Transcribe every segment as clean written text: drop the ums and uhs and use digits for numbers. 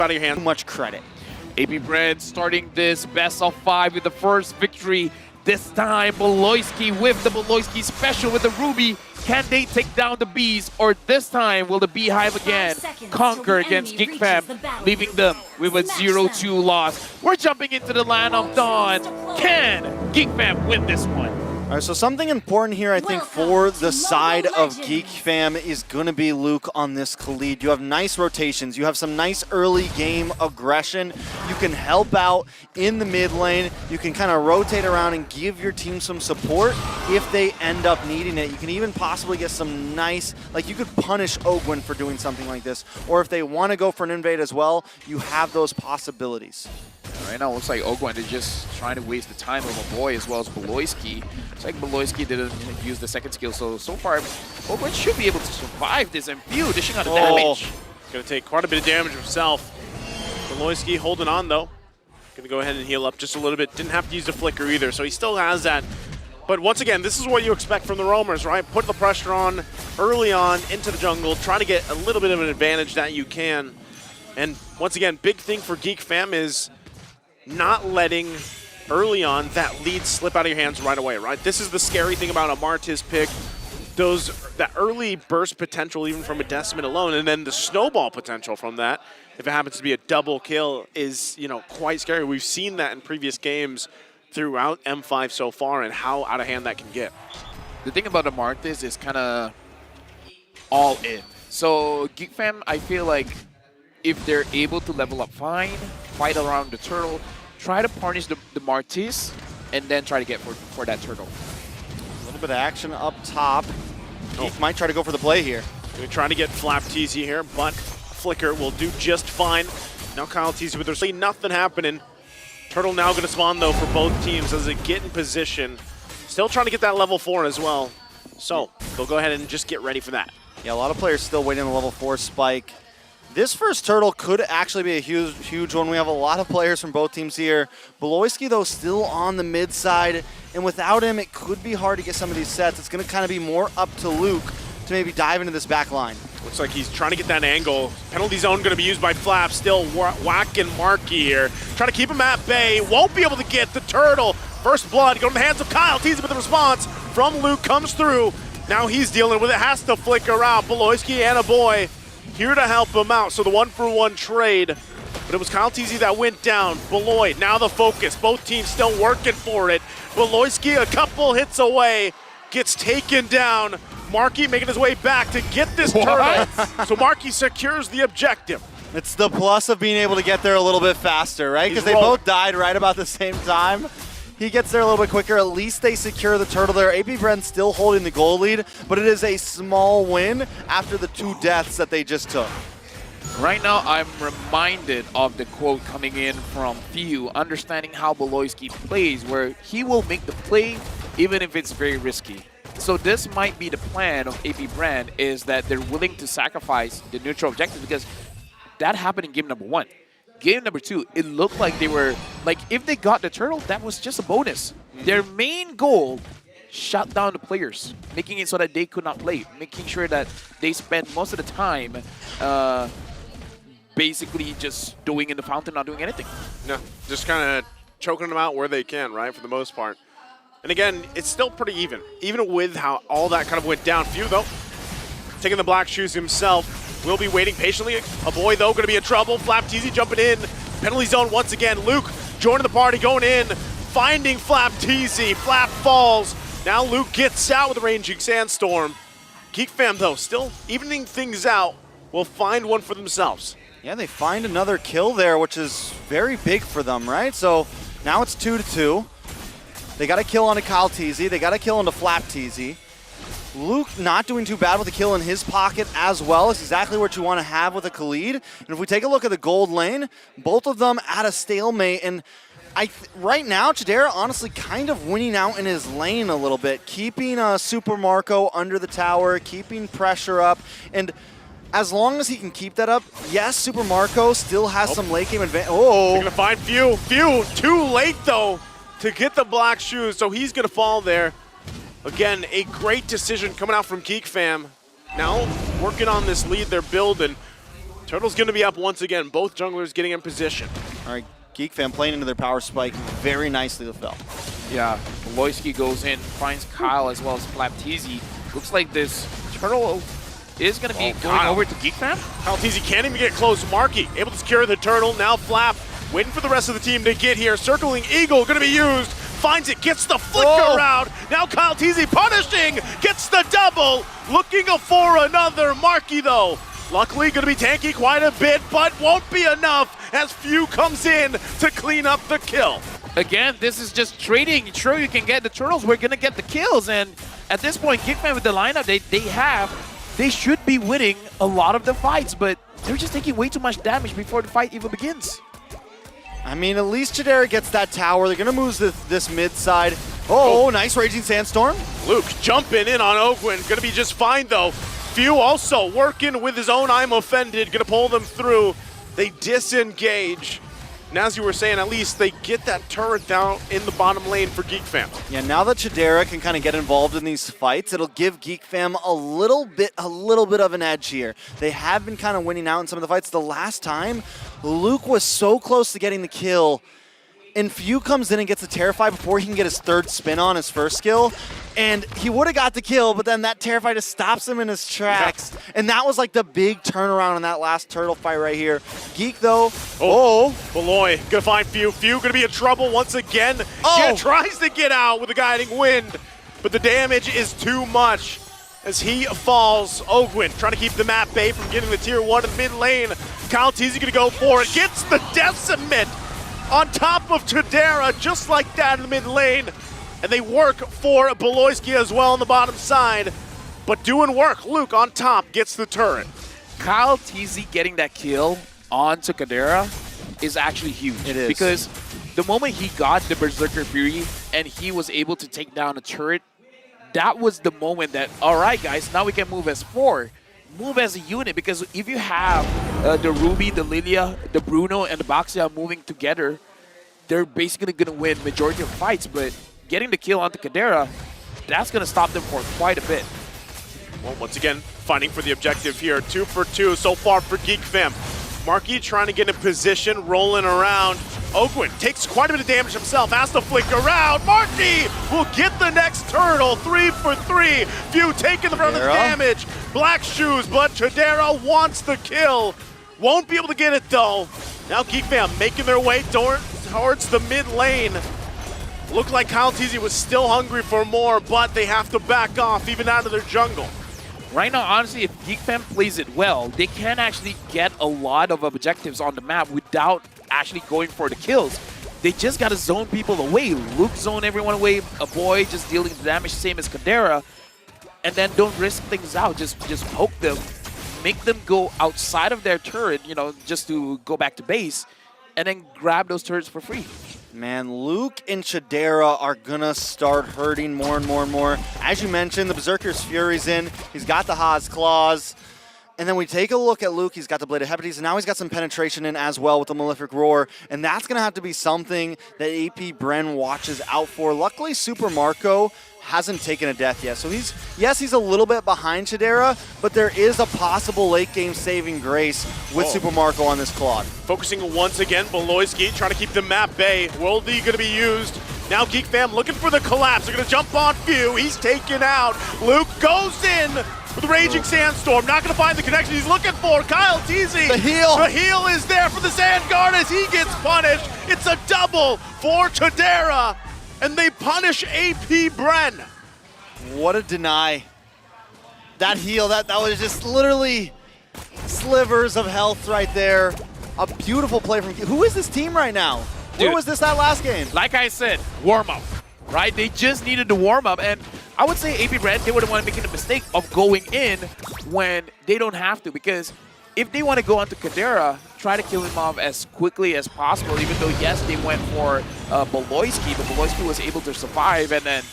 out of your hand. Too much credit. BREN starting this best of 5 with the first victory. This time, Beloyski with the Beloyski special with the Ruby. Can they take down the Bees? Or this time, will the Beehive again conquer against GEEK Fam, leaving them with a 0-2 loss? We're jumping into the land of Dawn. Can GEEK Fam win this one? All right, so something important here, I think, for the side of GEEK Fam is going to be Luke on this Khalid. You have nice rotations. You have some nice early game aggression. You can help out in the mid lane. You can kind of rotate around and give your team some support if they end up needing it. You can even possibly get some nice, like you could punish Ogwin for doing something like this. Or if they want to go for an invade as well, you have those possibilities. Right now, it looks like Ogwin is just trying to waste the time of a boy as well as Beloyski. It's like Beloyski didn't use the second skill, so far, Ogwin should be able to survive this and phew, dishing out the damage. Going to take quite a bit of damage himself. Beloyski holding on, though. Going to go ahead and heal up just a little bit. Didn't have to use the flicker either, so he still has that. But once again, this is what you expect from the roamers, right? Put the pressure on early on into the jungle, trying to get a little bit of an advantage that you can. And once again, big thing for GEEK Fam is not letting early on that lead slip out of your hands right away, right? This is the scary thing about a Martis pick. That early burst potential even from a Decimate alone, and then the snowball potential from that, if it happens to be a double kill, is, you know, quite scary. We've seen that in previous games throughout M5 so far and how out of hand that can get. The thing about the Martis is kind of all in. So GEEK Fam, I feel like if they're able to level up fine, fight around the turtle, try to punish the Martis, and then try to get for that turtle. A little bit of action up top. GEEK might try to go for the play here. We're trying to get Flap Teasy here, but Flicker will do just fine. Now Kyle Teasy with there's nothing happening. Turtle now going to spawn, though, for both teams as they get in position. Still trying to get that level 4 as well. So they'll go ahead and just get ready for that. Yeah, a lot of players still waiting on the level 4 spike. This first turtle could actually be a huge one. We have a lot of players from both teams here. Beloyski, though, still on the mid side, and without him, it could be hard to get some of these sets. It's going to kind of be more up to Luke to maybe dive into this back line. Looks like he's trying to get that angle. Penalty zone going to be used by Flap. Still whacking Marky here. Trying to keep him at bay. Won't be able to get the turtle. First blood going to the hands of Kyle. Teasing with the response from Luke. Comes through. Now he's dealing with it. Has to flicker out. Beloyski and a boy here to help him out. So the 1-for-1 trade. But it was Kyle Teasy that went down. Beloy, now the focus. Both teams still working for it. Beloyski a couple hits away. Gets taken down. Marky making his way back to get this turtle. So Marky secures the objective. It's the plus of being able to get there a little bit faster, right? Because they both died right about the same time. He gets there a little bit quicker. At least they secure the turtle there. BREN still holding the goal lead, but it is a small win after the 2 deaths that they just took. Right now, I'm reminded of the quote coming in from Few, understanding how Beloyski plays, where he will make the play even if it's very risky. So this might be the plan of BREN, is that they're willing to sacrifice the neutral objective, because that happened in game number 1. Game number 2, it looked like they were, like, if they got the turtle, that was just a bonus. Their main goal, shut down the players, making it so that they could not play, making sure that they spend most of the time basically just doing in the fountain, not doing anything. No, just kind of choking them out where they can, right, for the most part. And again, it's still pretty even with how all that kind of went down. Few, though, taking the black shoes himself. Will be waiting patiently. A boy, though, going to be in trouble. Flap Teasy jumping in. Penalty zone once again. Luke joining the party, going in. Finding Flap Teasy. Flap falls. Now Luke gets out with a ranging sandstorm. GEEK Fam, though, still evening things out. Will find one for themselves. Yeah, they find another kill there, which is very big for them, right? So now it's 2-2. They got a kill on a Kyle Teasy. They got a kill on a Flap Teasy. Luke not doing too bad with a kill in his pocket as well. It's exactly what you want to have with a Khalid. And if we take a look at the gold lane, both of them at a stalemate. And right now, Chidera honestly kind of winning out in his lane a little bit, keeping Super Marco under the tower, keeping pressure up. And as long as he can keep that up, yes, Super Marco still has some late game advantage. Oh, they're going to find Few. Few, too late, though, to get the black shoes. So he's going to fall there. Again, a great decision coming out from GEEK Fam. Now working on this lead they're building. Turtle's going to be up once again. Both junglers getting in position. All right, GEEK fam playing into their power spike very nicely with Fel. Yeah, Loyski goes in, finds Kyle as well as Flapteezy. Looks like this Turtle is going to be going over to GEEK fam. Kaltizi can't even get close. Marky able to secure the turtle. Now Flap waiting for the rest of the team to get here. Circling Eagle going to be used. Finds it, gets the flicker out. Now Kaltizi punishing, gets the double. Looking for another. Marky though, luckily going to be tanky quite a bit, but won't be enough as Few comes in to clean up the kill. Again, this is just trading. Sure, you can get the turtles. We're going to get the kills. And at this point, GEEK fam with the lineup they should be winning a lot of the fights, but they're just taking way too much damage before the fight even begins. I mean, at least Chidera gets that tower. They're going to move this mid side. Oh, nice Raging Sandstorm. Luke jumping in on Ogwin. Going to be just fine, though. Few also working with his own I'm Offended. Going to pull them through. They disengage. And as you were saying, at least they get that turret down in the bottom lane for GEEK fam. Yeah, now that Chidera can kind of get involved in these fights, it'll give GEEK fam a little bit of an edge here. They have been kind of winning out in some of the fights. The last time, Luke was so close to getting the kill, and Few comes in and gets a Terrify before he can get his third spin on his first skill, and he would have got the kill, but then that Terrify just stops him in his tracks. Yeah. And that was like the big turnaround in that last turtle fight right here. GEEK though, Beloy gonna find Few. Few gonna be in trouble once again. Yeah, tries to get out with a guiding wind, but the damage is too much as he falls. Ogwin trying to keep the map bay from getting the tier 1 in mid lane. Kaltizi gonna go for it, gets the Decimate on top of Chidera, just like that in the mid lane. And they work for Beloyski as well on the bottom side, but doing work. Luke on top gets the turret. Kaltizi getting that kill onto Chidera is actually huge. It is. Because the moment he got the Berserker Fury and he was able to take down a turret, that was the moment that, all right, guys, now we can move as 4. Move as a unit, because if you have the Ruby, the Lilia, the Bruno, and the Baxia moving together, they're basically going to win majority of fights, but getting the kill onto Chidera, that's going to stop them for quite a bit. Well, once again, fighting for the objective here. 2 for 2 so far for GEEK fam. Marky trying to get in position, rolling around. Ogwin takes quite a bit of damage himself, has to flick around. Marky will get the next turtle, 3 for 3. Few taking the brunt of the damage. Black shoes, but Chidera wants the kill. Won't be able to get it though. Now GEEK fam making their way towards the mid lane. Looked like Kaltizi was still hungry for more, but they have to back off even out of their jungle. Right now, honestly, if GEEK fam plays it well, they can actually get a lot of objectives on the map without actually going for the kills. They just got to zone people away. Luke zone everyone away, a boy just dealing the damage, same as Chidera, and then don't risk things out. Just poke them, make them go outside of their turret, you know, just to go back to base, and then grab those turrets for free. Man, Luke and Chidera are gonna start hurting more and more and more. As you mentioned, the Berserker's Fury's in. He's got the Haas Claws. And then we take a look at Luke. He's got the Blade of Hepetes, and now he's got some penetration in as well with the Malefic Roar. And that's gonna have to be something that AP BREN watches out for. Luckily, Super Marco hasn't taken a death yet. So he's a little bit behind Chidera, but there is a possible late game saving grace with Super Marco on this Claude. Focusing once again, Beloyski trying to keep the map bay. Worldly gonna be used. Now GEEK fam looking for the collapse. They're gonna jump on Few. He's taken out. Luke goes in with Raging Sandstorm. Not gonna find the connection he's looking for. Kaltizi. The heal. The heal is there for the Sandguard as he gets punished. It's a double for Chidera. And they punish AP BREN. What a deny. That heal, that was just literally slivers of health right there. A beautiful play from... Who is this team right now? Where was this that last game? Like I said, warm up, right? They just needed to warm up. And I would say AP BREN, they wouldn't want to make the mistake of going in when they don't have to. Because if they want to go onto Chidera, try to kill him off as quickly as possible, even though, yes, they went for Beloyski, but Beloyski was able to survive, and then,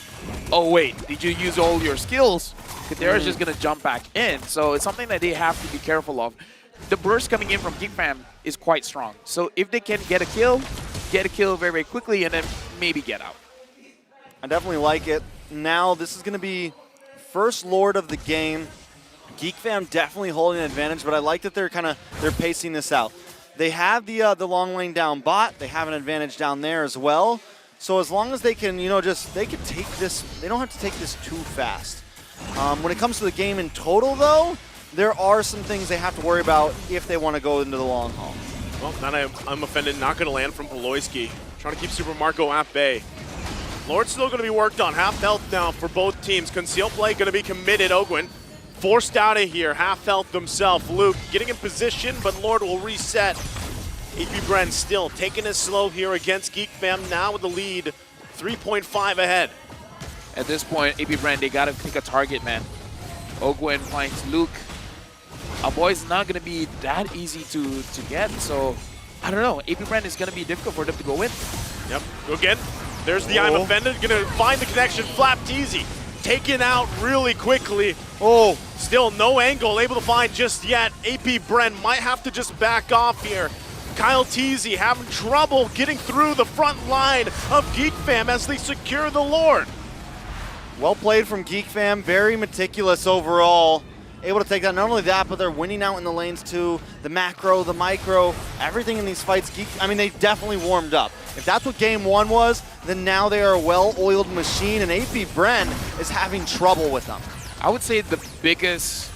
oh wait, did you use all your skills? Chidera's just going to jump back in, so it's something that they have to be careful of. The burst coming in from GEEK fam is quite strong, so if they can get a kill very, very quickly, and then maybe get out. I definitely like it. Now, this is going to be first Lord of the game. Geek Fam definitely holding an advantage, but I like that they're pacing this out. They have the long lane down bot. They have an advantage down there as well. So as long as they can, they can take this. They don't have to take this too fast. When it comes to the game in total, though, there are some things they have to worry about if they want to go into the long haul. Well, I'm offended. Not going to land from Beloyski. Trying to keep Super Marco at bay. Lord's still going to be worked on. Half health now for both teams. Conceal play going to be committed. Ogwin forced out of here. Half health himself. Luke getting in position, but Lord will reset. AP BREN still taking it slow here against Geek Fam, now with the lead 3.5 ahead. At this point, AP BREN, they got to pick a target, man. Ogwin finds Luke. Our boy's not going to be that easy to get, so I don't know. AP BREN is going to be difficult for them to go in. Yep, again, there's the I'm offended. Going to find the connection. Flapteezy taken out really quickly. Oh, still no angle able to find just yet. AP BREN might have to just back off here. Kyle Teasy having trouble getting through the front line of Geek Fam as they secure the Lord. Well played from Geek Fam, very meticulous overall. Able to take that, not only that, but they're winning out in the lanes too. The macro, the micro, everything in these fights, they definitely warmed up. If that's what game one was, then now they are a well-oiled machine, and AP BREN is having trouble with them. I would say the biggest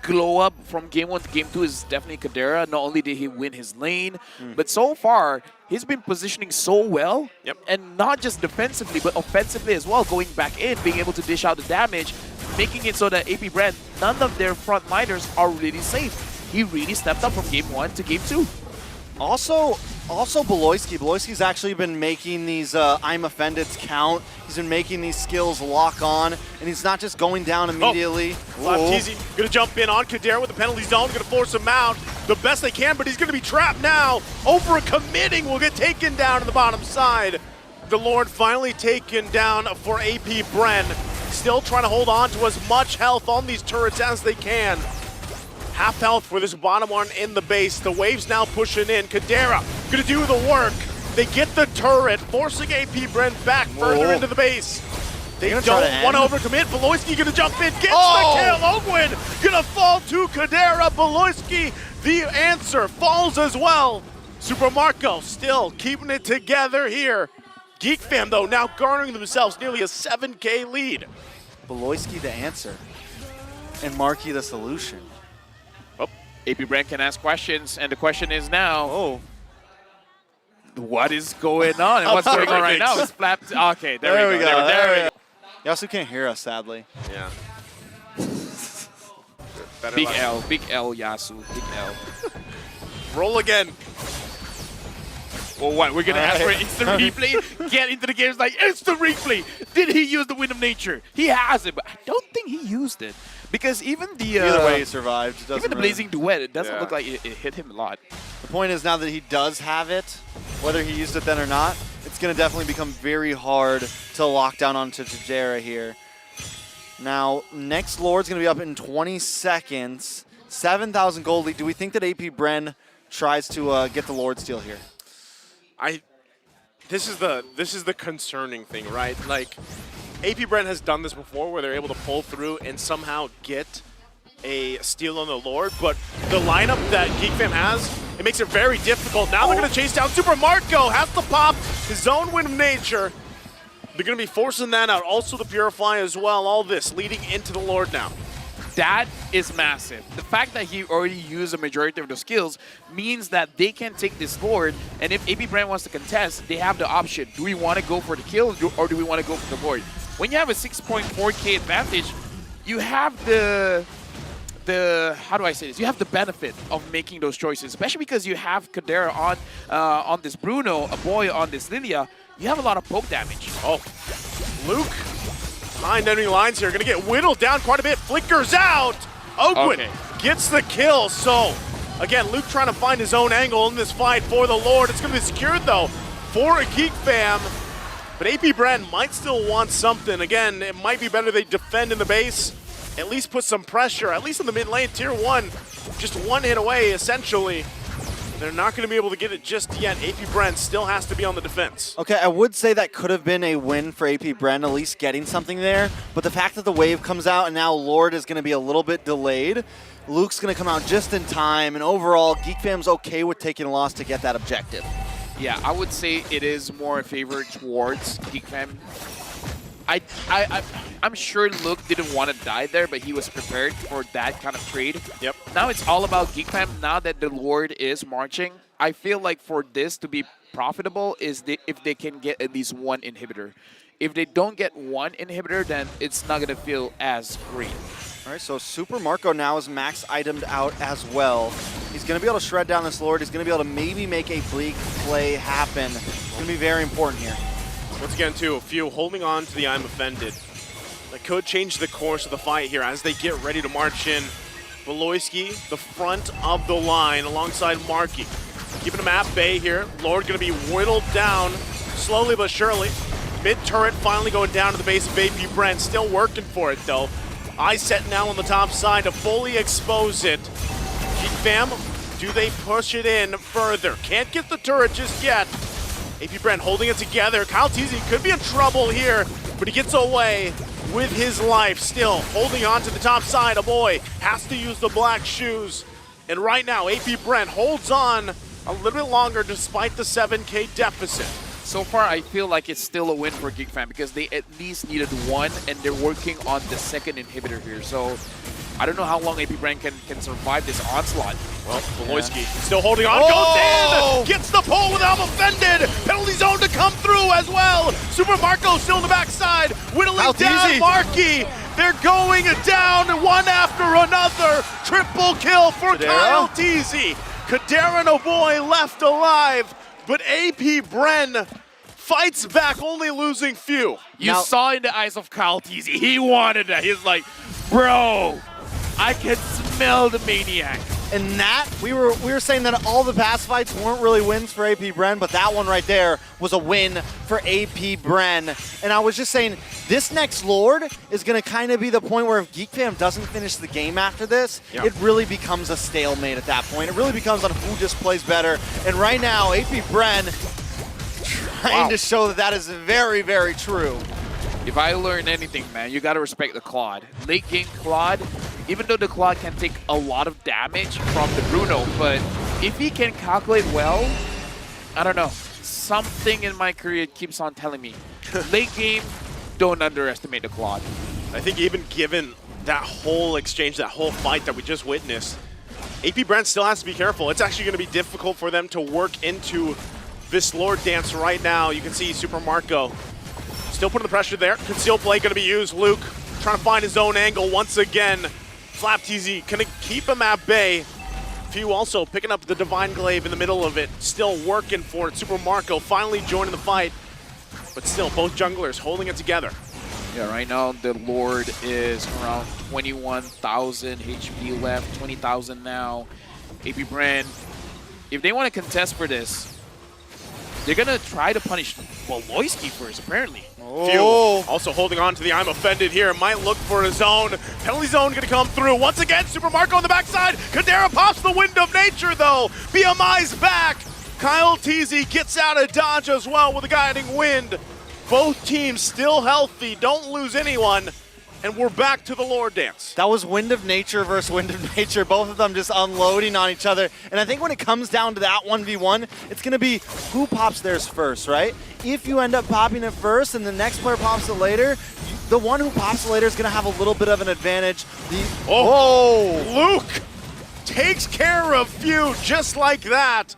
glow up from game 1 to game 2 is definitely Kadera. Not only did he win his lane, but so far he's been positioning so well, and not just defensively but offensively as well, going back in, being able to dish out the damage, making it so that AP BREN, none of their front liners are really safe. He really stepped up from game 1 to game 2. Also Beloyski. Beloyski's actually been making these I'm offended count. He's been making these skills lock on, and he's not just going down immediately. Flapteezy going to jump in on Kadera with the penalty zone, going to force him out the best they can, but he's going to be trapped now. Over-committing will get taken down to the bottom side. The Lord finally taken down for AP BREN. Still trying to hold on to as much health on these turrets as they can. Half health for this bottom one in the base. The wave's now pushing in. Kadera gonna do the work. They get the turret, forcing AP BREN back further into the base. They don't want to overcommit. Beloyski gonna jump in, gets the kill. Ogwin gonna fall to Kadera. Beloyski, the answer, falls as well. Super Marco still keeping it together here. Geek Fam, though, now garnering themselves nearly a 7K lead. Beloyski the answer, and Marky the solution. AP BREN can ask questions, and the question is now, what is going on? And what's going on right now? It's flapped. Okay, there we go. There we go. Yasu can't hear us, sadly. Yeah. Big L, Yasu, big L. Roll again. Well, what? We're going to ask for instant replay? Get into the game. It's like, instant replay. Did he use the Wind of Nature? He has it, but I don't think he used it. Because even the... Either way, he survived. Even the Blazing Duet, it doesn't look like it hit him a lot. The point is, now that he does have it, whether he used it then or not, it's going to definitely become very hard to lock down onto Tajera here. Now, next Lord's going to be up in 20 seconds. 7,000 gold lead. Do we think that AP BREN tries to get the Lord steal here? This is the concerning thing, right? Like, AP BREN has done this before where they're able to pull through and somehow get a steal on the Lord, but the lineup that Geek Fam has, it makes it very difficult. Now they're going to chase down Super Marco, has to pop his own Wind of Nature. They're going to be forcing that out. Also the Purify as well. All this leading into the Lord now. That is massive. The fact that he already used a majority of the skills means that they can take this Lord, and if AP BREN wants to contest, they have the option. Do we want to go for the kill, or do we want to go for the Lord? When you have a 6.4K advantage, you have the how do I say this? You have the benefit of making those choices, especially because you have Kadera on this Bruno, a boy on this Lilia. You have a lot of poke damage. Oh, Luke behind enemy lines here, gonna get whittled down quite a bit. Flickers out. Ogwin gets the kill. So again, Luke trying to find his own angle in this fight for the Lord. It's gonna be secured though for a Geek Fam. But AP BREN might still want something. Again, it might be better they defend in the base, at least put some pressure, at least in the mid lane, tier 1, just one hit away, essentially. They're not going to be able to get it just yet. AP BREN still has to be on the defense. Okay, I would say that could have been a win for AP BREN, at least getting something there. But the fact that the wave comes out and now Lord is going to be a little bit delayed, Luke's going to come out just in time. And overall, Geek Fam's okay with taking a loss to get that objective. Yeah, I would say it is more a favor towards Geek Fam. I'm sure Luke didn't want to die there, but he was prepared for that kind of trade. Yep. Now it's all about Geek Fam. Now that the Lord is marching, I feel like for this to be profitable is if they can get at least one inhibitor. If they don't get one inhibitor, then it's not going to feel as great. All right, so Super Marco now is max itemed out as well. He's going to be able to shred down this Lord. He's going to be able to maybe make a bleak play happen. It's going to be very important here. Once again, too, a few holding on to the I'm offended. That could change the course of the fight here as they get ready to march in. Beloyski, the front of the line alongside Marky. Keeping him at bay here. Lord going to be whittled down slowly but surely. Mid-turret finally going down to the base of AP BREN. Still working for it, though. Eye set now on the top side to fully expose it. Geek Fam, do they push it in further? Can't get the turret just yet. AP BREN holding it together. Kyle Teasy could be in trouble here, but he gets away with his life. Still holding on to the top side. A boy has to use the black shoes. And right now, AP BREN holds on a little bit longer despite the 7K deficit. So far, I feel like it's still a win for Geek Fam because they at least needed one, and they're working on the second inhibitor here. So I don't know how long AP BREN can survive this onslaught. Well, Beloyski still holding on, goes in, gets the pull with I'm offended. Penalty zone to come through as well. Super Marco still in the backside, whittling down Marky. They're going down one after another. Triple kill for Kyle Teasy. Kadera and O'Boy left alive, but AP BREN fights back, only losing few. You saw in the eyes of Kyle Teasy, he wanted that. He's like, bro, I can smell the maniac. And that, we were saying that all the past fights weren't really wins for AP BREN, but that one right there was a win for AP BREN. And I was just saying, this next Lord is going to kind of be the point where if Geek Fam doesn't finish the game after this, it really becomes a stalemate at that point. It really becomes on who just plays better. And right now, AP BREN trying to show that that is very, very true. If I learn anything, man, you got to respect the Claude. Late game Claude, even though the Claude can take a lot of damage from the Bruno, but if he can calculate well, I don't know. Something in my career keeps on telling me. Late game, don't underestimate the Claude. I think even given that whole exchange, that whole fight that we just witnessed, AP BREN still has to be careful. It's actually going to be difficult for them to work into this Lord dance right now. You can see Super Marco still putting the pressure there. Concealed play going to be used. Luke trying to find his own angle once again. Flap TZ going to keep him at bay. Few also picking up the Divine Glaive in the middle of it. Still working for it. Super Marco finally joining the fight. But still, both junglers holding it together. Yeah, right now the Lord is around 21,000 HP left, 20,000 now. AP BREN, if they want to contest for this, they're going to try to punish Beloyski first, apparently. Few also holding on to the I'm offended here. Might look for his own. Penalty zone going to come through. Once again, Super Marco on the backside. Kadera pops the Wind of Nature, though. BMI's back. Kyle Teasy gets out of dodge as well with a guiding wind. Both teams still healthy. Don't lose anyone. And we're back to the Lord dance. That was Wind of Nature versus Wind of Nature. Both of them just unloading on each other. And I think when it comes down to that 1v1, it's going to be who pops theirs first, right? If you end up popping it first and the next player pops it later, the one who pops it later is going to have a little bit of an advantage. Luke takes care of Few just like that.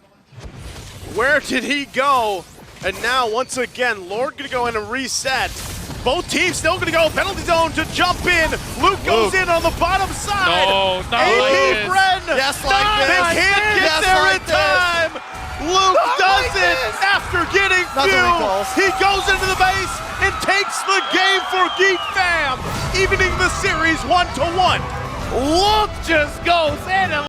Where did he go? And now, once again, Lord going to go in and reset. Both teams still going to go penalty zone to jump in. Luke goes in on the bottom side. No, not AP like BREN. Yes, like this. They can't get there in time. Luke does it after getting Few. He goes into the base and takes the game for Geek Fam, evening the series 1-1. Luke just goes in and